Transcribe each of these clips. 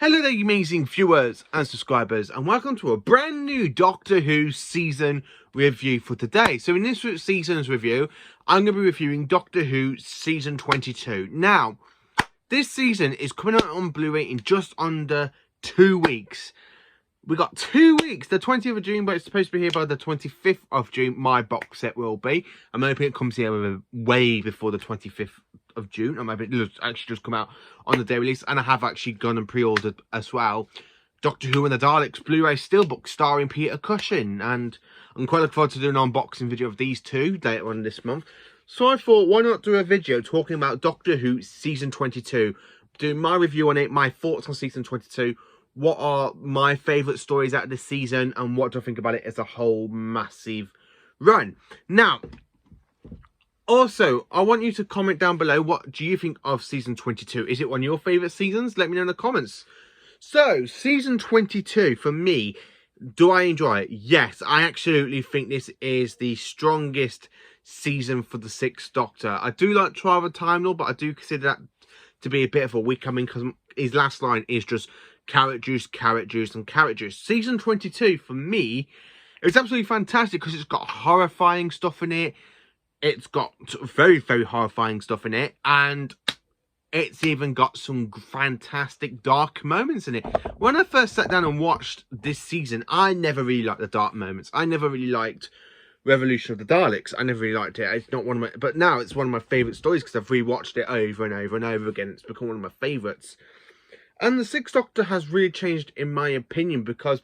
Hello there, you amazing viewers and subscribers, and welcome to a brand new Doctor Who season review for today. So in this season's review, I'm going to be reviewing Doctor Who season 22. Now, this season is coming out on Blu-ray in just under 2 weeks. We got 2 weeks, the 20th of June, but it's supposed to be here by the 25th of June. My box set will be. I'm hoping it comes here way before the 25th of June. I'm hoping it'll actually just come out on the day release. And I have actually gone and pre-ordered as well Doctor Who and the Daleks Blu-ray Steelbook starring Peter Cushing. And I'm quite looking forward to doing an unboxing video of these two later on this month. So I thought, why not do a video talking about Doctor Who season 22? Doing my review on it, my thoughts on season 22. What are my favourite stories out of this season, and what do I think about it as a whole massive run? Now, also, I want you to comment down below, what do you think of season 22? Is it one of your favourite seasons? Let me know in the comments. So, season 22, for me, do I enjoy it? Yes, I absolutely think this is the strongest season for the Sixth Doctor. I do like Trial of Time Lord, but I do consider that to be a bit of a weak coming, because his last line is just carrot juice, and carrot juice. Season 22, for me, it's absolutely fantastic because it's got horrifying stuff in it. It's got very, very horrifying stuff in it. And it's even got some fantastic dark moments in it. When I first sat down and watched this season, I never really liked the dark moments. I never really liked Revolution of the Daleks. I never really liked it. It's not one of my... But now it's one of my favourite stories because I've rewatched it over and over and over again. It's become one of my favourites. And the Sixth Doctor has really changed, in my opinion, because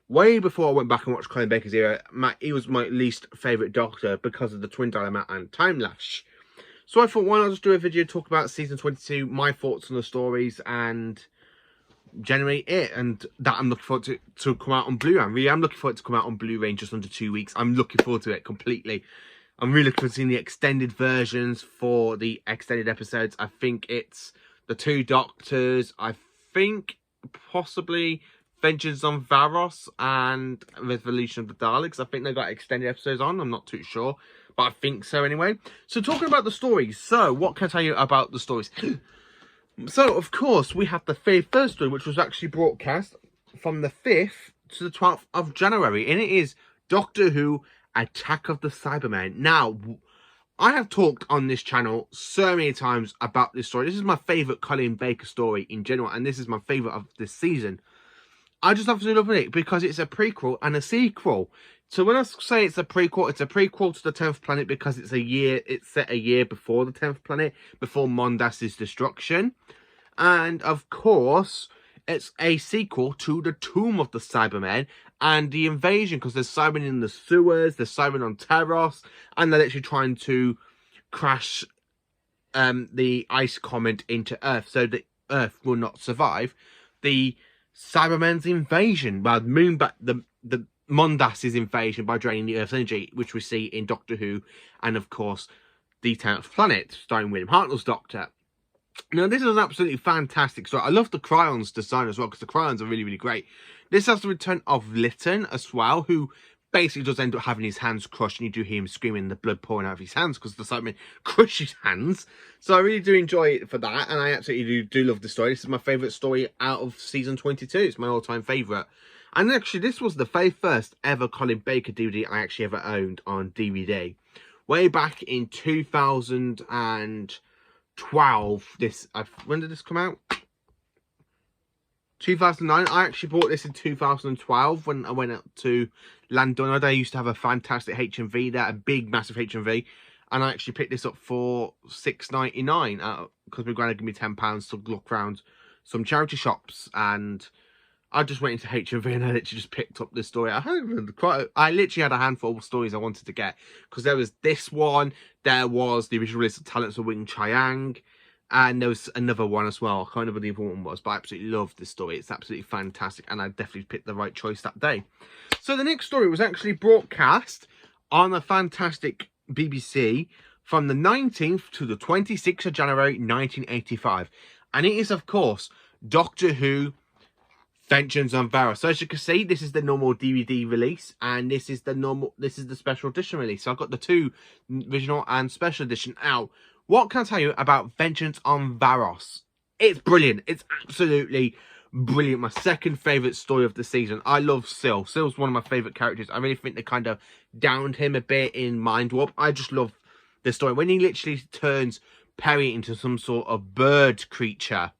way before I went back and watched Colin Baker's era, he was my least favourite Doctor because of the Twin Dilemma and Timelash. So I thought, why not just do a video talk about season 22, my thoughts on the stories, and generate it. And that I'm looking forward to come out on Blu-ray. I really am looking forward to come out on Blu-ray in just under 2 weeks. I'm looking forward to it completely. I'm really looking forward to seeing the extended versions for the extended episodes. I think it's the two Doctors, I think possibly Vengeance on Varos and Revolution of the Daleks. I think they got extended episodes on, I'm not too sure, but I think so anyway. So talking about the stories, so what can I tell you about the stories? So of course we have the first story, which was actually broadcast from the 5th to the 12th of January, and it is Doctor Who Attack of the Cybermen. Now, I have talked on this channel so many times about this story. This is my favourite Colin Baker story in general, and this is my favourite of this season. I just absolutely love it because it's a prequel and a sequel. So when I say it's a prequel to the 10th planet because it's set a year before the 10th planet, before Mondas's destruction. And of course, it's a sequel to the Tomb of the Cybermen and the invasion, because there's Cybermen in the sewers, there's Cybermen on Terros, and they're literally trying to crash the ice comet into Earth so that Earth will not survive the Cybermen's invasion. Well, the Mondas's invasion by draining the Earth's energy, which we see in Doctor Who, and of course the 10th Planet, starring William Hartnell's Doctor. Now, this is an absolutely fantastic story. I love the Cryons design as well, because the Cryons are really, really great. This has the return of Lytton as well, who basically does end up having his hands crushed, and you do hear him screaming, the blood pouring out of his hands, because the Cyberman crushed his hands. So I really do enjoy it for that, and I absolutely do love the story. This is my favourite story out of season 22. It's my all-time favourite. And actually, this was the very first ever Colin Baker DVD I actually ever owned on DVD. Way back in 2012. When did this come out? 2009. I actually bought this in 2012 when I went out to Landunna. They used to have a fantastic HMV there, a big, massive HMV. And I actually picked this up for £6.99 because my granny gave me £10 to look around some charity shops. And I just went into HMV and I literally just picked up this story. I literally had a handful of stories I wanted to get, because there was this one, there was the original list of talents of Wing Chiang, and there was another one as well. I can't remember the other one was, but I absolutely loved this story. It's absolutely fantastic, and I definitely picked the right choice that day. So the next story was actually broadcast on a fantastic BBC from the 19th to the 26th of January 1985, and it is, of course, Doctor Who Vengeance on Varos. So as you can see, this is the normal DVD release, and this is the special edition release. So I've got the two, original and special edition out. What can I tell you about Vengeance on Varos? It's brilliant. It's absolutely brilliant. My second favourite story of the season. I love Sil. Sil's one of my favourite characters. I really think they kind of downed him a bit in Mind Warp. I just love the story. When he literally turns Perry into some sort of bird creature,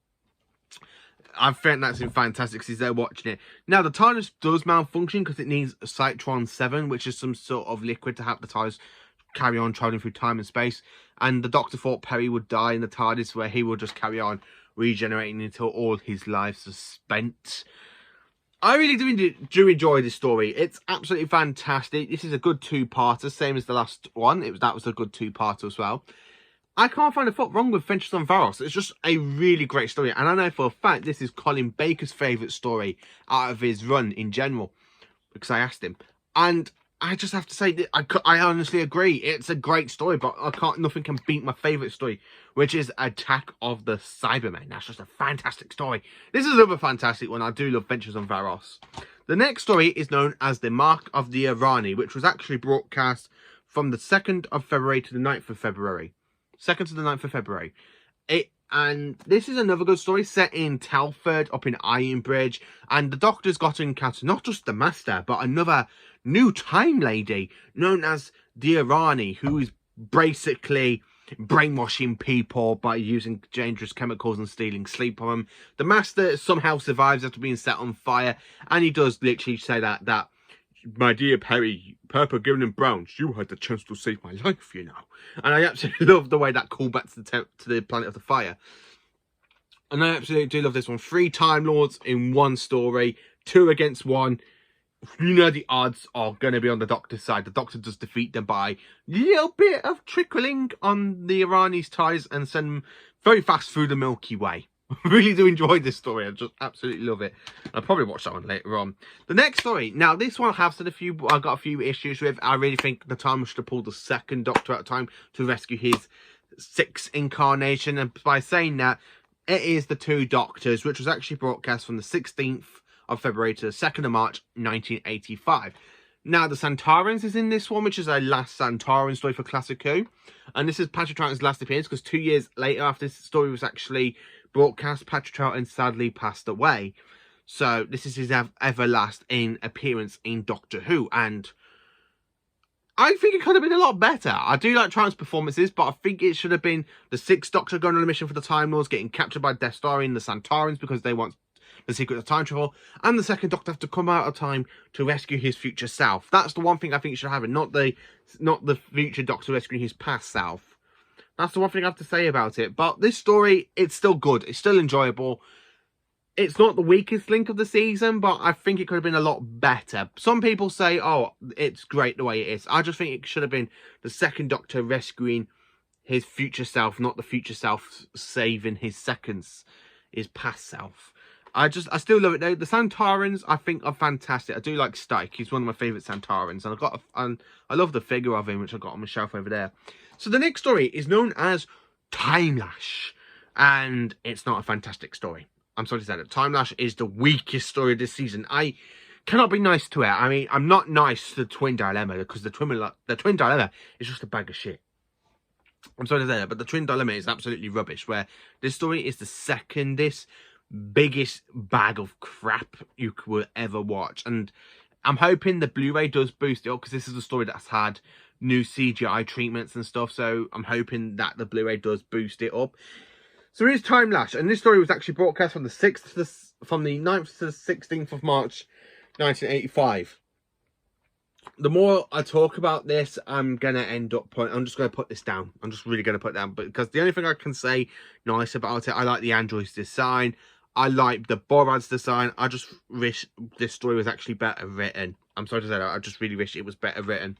I think that's fantastic because he's there watching it. Now, the TARDIS does malfunction because it needs Cytron 7, which is some sort of liquid to help the TARDIS carry on traveling through time and space. And the Doctor thought Perry would die in the TARDIS, where he will just carry on regenerating until all his life is spent. I really do enjoy this story. It's absolutely fantastic. This is a good two-parter, same as the last one. That was a good two-parter as well. I can't find a fault wrong with Adventures on Varos. It's just a really great story. And I know for a fact this is Colin Baker's favourite story out of his run in general, because I asked him. And I just have to say that I honestly agree. It's a great story, but nothing can beat my favourite story, which is Attack of the Cybermen. That's just a fantastic story. This is another fantastic one. I do love Adventures on Varos. The next story is known as The Mark of the Irani, which was actually broadcast from the 2nd of February to the 9th of February. 2nd to the 9th of February. And this is another good story set in Telford, up in Ironbridge. And the Doctor's got to encounter not just the Master, but another new time lady known as the Irani, who is basically brainwashing people by using dangerous chemicals and stealing sleep from them. The Master somehow survives after being set on fire. And he does literally say that my dear Perry, Purple, Given and Browns, you had the chance to save my life, you know. And I absolutely love the way that callback to the Planet of the Fire. And I absolutely do love this one. 3 Time Lords in one story, 2 against 1. You know the odds are going to be on the Doctor's side. The Doctor does defeat them by a little bit of trickling on the Irani's ties and send them very fast through the Milky Way. I really do enjoy this story. I just absolutely love it. I'll probably watch that one later on. The next story. Now, this one I've got a few issues with. I really think the time should have pulled the 2nd Doctor at a time to rescue his 6th incarnation. And by saying that, it is the 2 Doctors, which was actually broadcast from the 16th of February to the 2nd of March, 1985. Now, the Santarans is in this one, which is a last Santaran story for Classic Who. And this is Patrick Troughton's last appearance, because 2 years later after this story was actually broadcast, Patrick Troughton sadly passed away. So this is his everlasting appearance in Doctor Who, and I think it could have been a lot better. I do like Troughton's performances, but I think it should have been the 6th Doctor going on a mission for the Time Lords, getting captured by Death Star in the Santarans because they want the secret of time travel, and the 2nd Doctor have to come out of time to rescue his future self. That's the one thing I think should happen, not the future Doctor rescuing his past self. That's the one thing I have to say about it. But this story, it's still good. It's still enjoyable. It's not the weakest link of the season, but I think it could have been a lot better. Some people say, oh, it's great the way it is. I just think it should have been the 2nd Doctor rescuing his future self, not the future self saving his past self. I still love it though. The Santarans, I think, are fantastic. I do like Stike. He's one of my favourite Santarans. And I love the figure of him, which I've got on my shelf over there. So the next story is known as Timelash, and it's not a fantastic story. I'm sorry to say that. Timelash is the weakest story of this season. I cannot be nice to it. I mean, I'm not nice to the Twin Dilemma, because the Twin Dilemma is just a bag of shit. I'm sorry to say that, but the Twin Dilemma is absolutely rubbish, where this story is the secondest, biggest bag of crap you could ever watch. And I'm hoping the Blu-ray does boost it up, because this is a story that's had new CGI treatments and stuff, so I'm hoping that the Blu-ray does boost it up. So here's Timelash, and this story was actually broadcast from the 9th to the 16th of March 1985. The more I talk about this, I'm just gonna put this down. I'm just really gonna put it down, because the only thing I can say nice about it, I like the android's design, I like the Borad's design. I just wish this story was actually better written. I'm sorry to say that, I just really wish it was better written.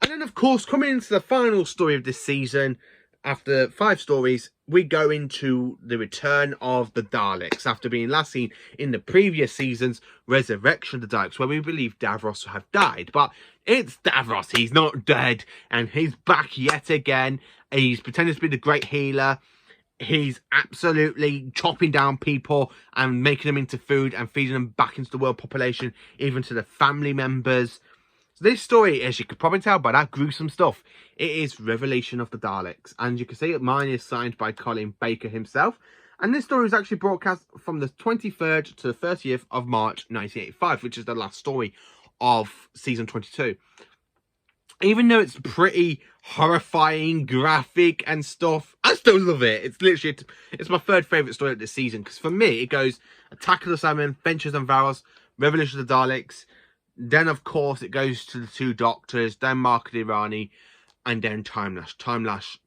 And then, of course, coming into the final story of this season, after 5 stories, we go into the return of the Daleks, after being last seen in the previous season's Resurrection of the Daleks, where we believe Davros have died. But it's Davros, he's not dead, and he's back yet again. He's pretending to be the great healer. He's absolutely chopping down people and making them into food and feeding them back into the world population, even to the family members. This story, as you could probably tell by that gruesome stuff, it is Revelation of the Daleks. And you can see that mine is signed by Colin Baker himself. And this story was actually broadcast from the 23rd to the 30th of March 1985, which is the last story of season 22. Even though it's pretty horrifying, graphic and stuff, I still love it. It's literally, it's my third favourite story of this season. Because for me, it goes Attack of the Cybermen, Ventures and Varos, Revolution of the Daleks. Then, of course, it goes to the two Doctors, then Mark Irani, and then Timelash. Timelash,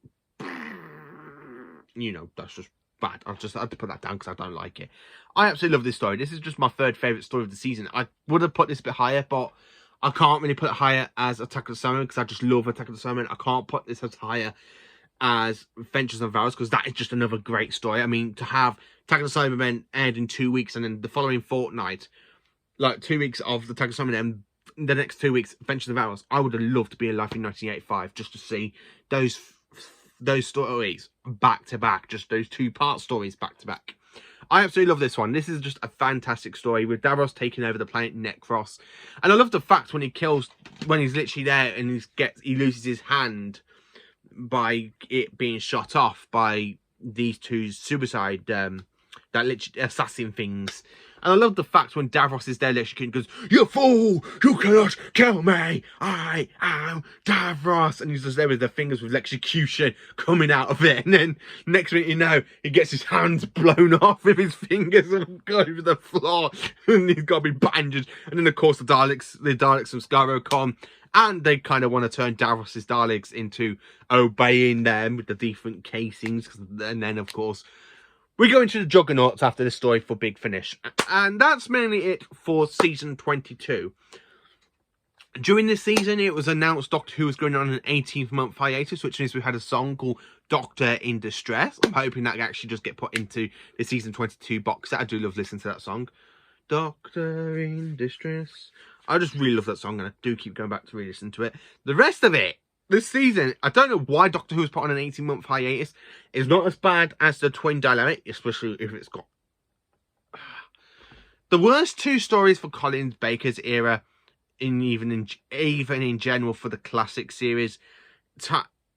you know, that's just bad. I had to put that down because I don't like it. I absolutely love this story. This is just my third favourite story of the season. I would have put this a bit higher, but I can't really put it higher as Attack of the Cybermen because I just love Attack of the Cybermen. I can't put this as higher as Ventures and Varos because that is just another great story. I mean, to have Attack of the Cybermen aired in 2 weeks and then the following fortnight, like 2 weeks of the Attack of the Cybermen and the next 2 weeks, Ventures and Varos, I would have loved to be alive in 1985 just to see those stories back to back, just those two-part stories back to back. I absolutely love this one. This is just a fantastic story with Davros taking over the planet Necros. And I love the fact when he's literally there and he loses his hand by it being shot off by these two suicide, that literally assassin things. And I love the fact when Davros is there, literally goes, "You fool! You cannot kill me! I am Davros!" And he's just there with the fingers with electrocution coming out of it. And then next minute you know, he gets his hands blown off with his fingers and go over the floor. And he's got to be bandaged. And then of course the Daleks from Skaro come. And they kind of want to turn Davros' Daleks into obeying them with the different casings. And then of course, we go into the Juggernauts after this story for big finish. And that's mainly it for season 22. During this season, it was announced Doctor Who was going on an 18-month hiatus, which means we had a song called Doctor in Distress. I'm hoping that can actually just get put into the season 22 box set. I do love listening to that song. Doctor in Distress. I just really love that song and I do keep going back to re-listen to it. The rest of it, this season, I don't know why Doctor Who was put on an 18-month hiatus. It's not as bad as the Twin Dilemma, especially if it's got... The worst two stories for Colin Baker's era, even in general for the classic series,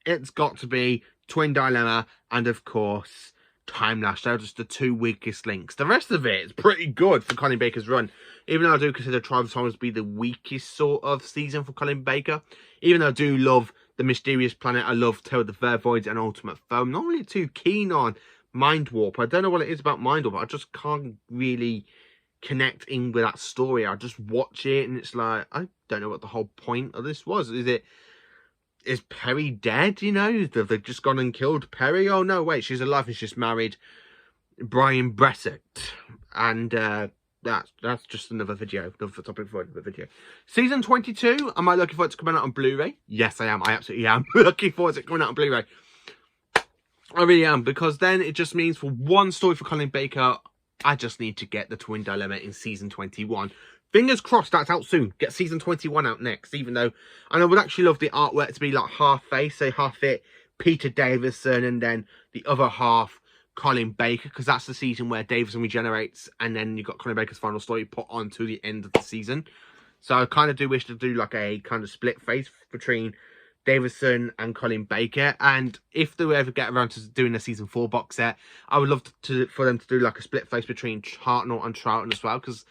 it's got to be Twin Dilemma and, of course, Timelash. They're just the two weakest links. The rest of it is pretty good for Colin Baker's run. Even though I do consider Trial of Time to be the weakest sort of season for Colin Baker. Even though I do love The Mysterious Planet, I love Tale of the Vervoids and Ultimate Foe. I'm not really too keen on Mind Warp. I don't know what it is about Mind Warp. I just can't really connect in with that story. I just watch it and it's like, I don't know what the whole point of this was. Is Perry dead, you know? They've just gone and killed Perry? Oh, no, wait, she's alive and she's married Brian Bressett. And that's just another video, another topic for another video. Season 22, am I looking forward to coming out on Blu-ray? Yes, I am. I absolutely am looking forward to it coming out on Blu-ray. I really am, because then it just means for one story for Colin Baker, I just need to get the Twin Dilemma in season 21. Fingers crossed that's out soon. Get season 21 out next, even though... And I would actually love the artwork to be like half face, so half it Peter Davison and then the other half Colin Baker, because that's the season where Davison regenerates and then you've got Colin Baker's final story put on to the end of the season. So I kind of do wish to do like a kind of split face between Davison and Colin Baker. And if they ever get around to doing a season 4 box set, I would love for them to do like a split face between Hartnell and Troughton as well, because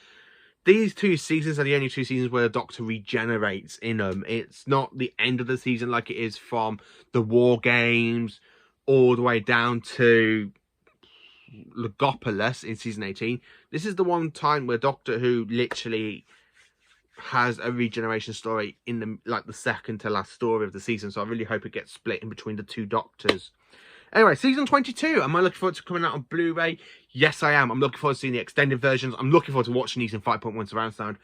these two seasons are the only two seasons where the Doctor regenerates in them. It's not the end of the season like it is from the War Games all the way down to Legopolis in season 18. This is the one time where Doctor Who literally has a regeneration story in the second to last story of the season. So I really hope it gets split in between the two Doctors. Anyway, season 22. Am I looking forward to coming out on Blu-ray? Yes, I am. I'm looking forward to seeing the extended versions. I'm looking forward to watching these in 5.1 surround sound.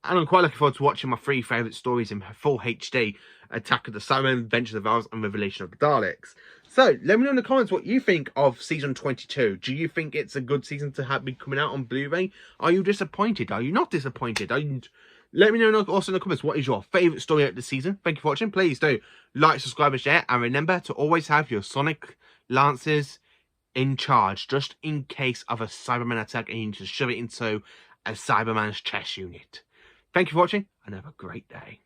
And I'm quite looking forward to watching my 3 favourite stories in full HD. Attack of the Cybermen, Ventures of the Varos, and Revelation of the Daleks. So, let me know in the comments what you think of season 22. Do you think it's a good season to have been coming out on Blu-ray? Are you disappointed? Are you not disappointed? Let me know also in the comments what is your favourite story of the season. Thank you for watching. Please do like, subscribe and share. And remember to always have your Sonic Lancers in charge, just in case of a Cyberman attack and you need to shove it into a Cyberman's chest unit. Thank you for watching and have a great day.